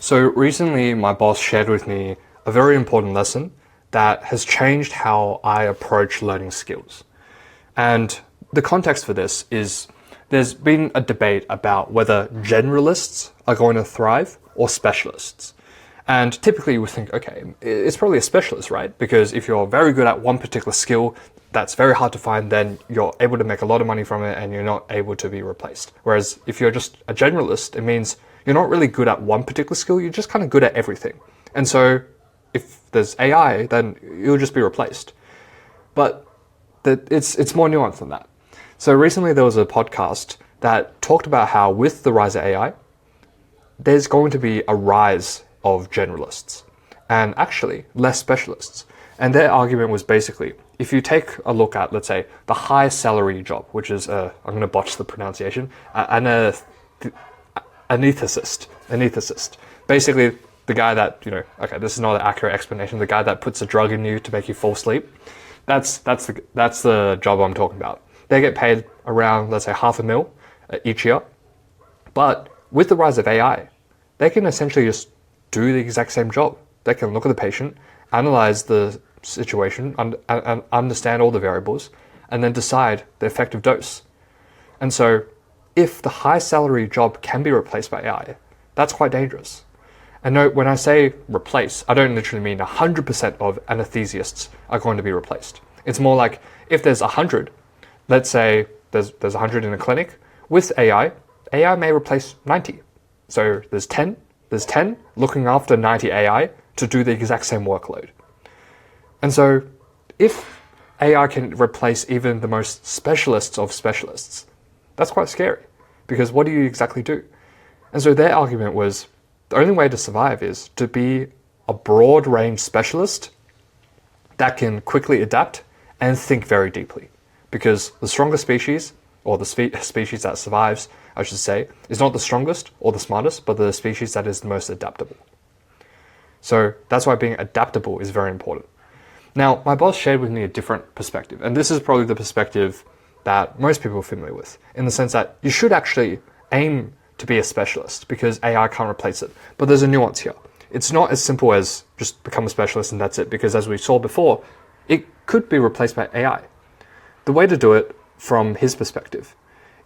So recently my boss shared with me a very important lesson that has changed how I approach learning skills. And the context for this is there's been a debate about whether generalists are going to thrive or specialists. And typically we think, okay, it's probably a specialist, right? Because if you're very good at one particular skill that's very hard to find, then you're able to make a lot of money from it and you're not able to be replaced. Whereas if you're just a generalist, it means you're not really good at one particular skill, you're just kind of good at everything. And so if there's AI, then you'll just be replaced. But it's more nuanced than that. So recently there was a podcast that talked about how with the rise of AI, there's going to be a rise of generalists and actually less specialists. And their argument was basically, if you take a look at, let's say, the high salary job, which is, I'm going to botch the pronunciation, anaesthetist. Basically, the guy that, okay, this is not an accurate explanation, the guy that puts a drug in you to make you fall asleep, that's the job I'm talking about. They get paid around, let's say, $500,000 each year. But with the rise of AI, they can essentially just do the exact same job. They can look at the patient, analyze the situation, and understand all the variables, and then decide the effective dose. And so if the high salary job can be replaced by AI, that's quite dangerous. And note, when I say replace, I don't literally mean 100% of anesthesists are going to be replaced. It's more like if there's 100, let's say there's 100 in a clinic, with AI may replace 90. So there's 10 looking after 90 AI to do the exact same workload. And so if AI can replace even the most specialists of specialists, that's quite scary, because what do you exactly do? And so their argument was the only way to survive is to be a broad range specialist that can quickly adapt and think very deeply. Because the strongest species, or the species that survives, I should say, is not the strongest or the smartest, but the species that is the most adaptable. So that's why being adaptable is very important. Now, my boss shared with me a different perspective, and this is probably the perspective that most people are familiar with, in the sense that you should actually aim to be a specialist because AI can't replace it. But there's a nuance here. It's not as simple as just become a specialist and that's it, because as we saw before, it could be replaced by AI. The way to do it from his perspective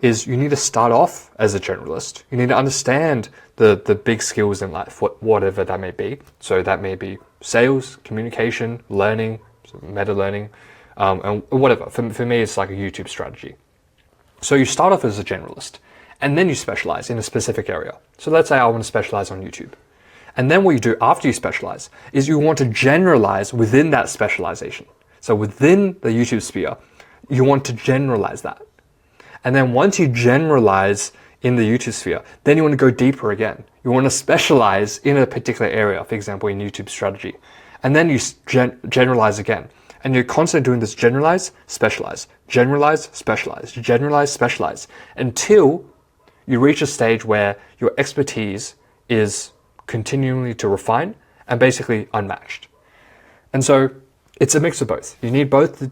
is you need to start off as a generalist. You need to understand the big skills in life, whatever that may be. So that may be sales, communication, learning, meta learning, and whatever. For me, it's like a YouTube strategy. So you start off as a generalist, and then you specialize in a specific area. So let's say I want to specialize on YouTube. And then what you do after you specialize is you want to generalize within that specialization. So within the YouTube sphere, you want to generalize that. And then once you generalize in the YouTube sphere, then you want to go deeper again. You want to specialize in a particular area, for example, in YouTube strategy. And then you generalize again. And you're constantly doing this generalize, specialize, generalize, specialize, generalize, specialize, until you reach a stage where your expertise is continually to refine and basically unmatched. And so it's a mix of both. You need both the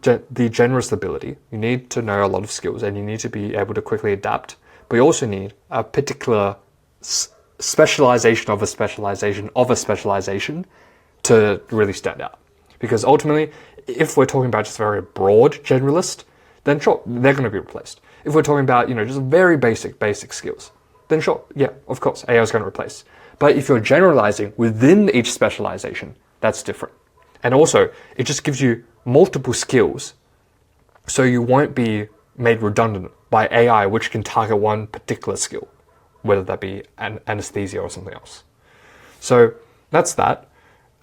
generalist ability, you need to know a lot of skills, and you need to be able to quickly adapt, but you also need a particular specialization of a specialization of a specialization to really stand out. Because ultimately, if we're talking about just a very broad generalist, then sure, they're going to be replaced. If we're talking about, just very basic skills, then sure, yeah, of course, AI is going to replace. But if you're generalizing within each specialization, that's different. And also, it just gives you multiple skills, so you won't be made redundant by AI, which can target one particular skill, whether that be anesthesia or something else. So that's that.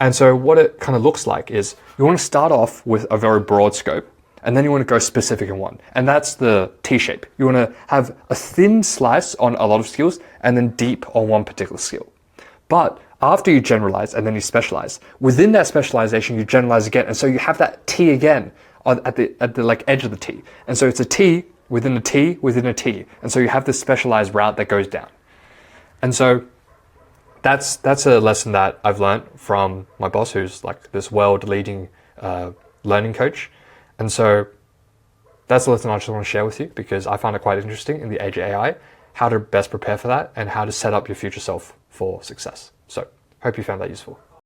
And so what it kind of looks like is you want to start off with a very broad scope, and then you want to go specific in one. And that's the T-shape. You want to have a thin slice on a lot of skills and then deep on one particular skill. But after you generalize and then you specialize, within that specialization, you generalize again. And so you have that T again at the like edge of the T. And so it's a T within a T within a T. And so you have this specialized route that goes down. And so that's a lesson that I've learned from my boss, who's like this world leading learning coach. And so that's the lesson I just want to share with you, because I find it quite interesting in the age of AI, how to best prepare for that and how to set up your future self for success. So, hope you found that useful.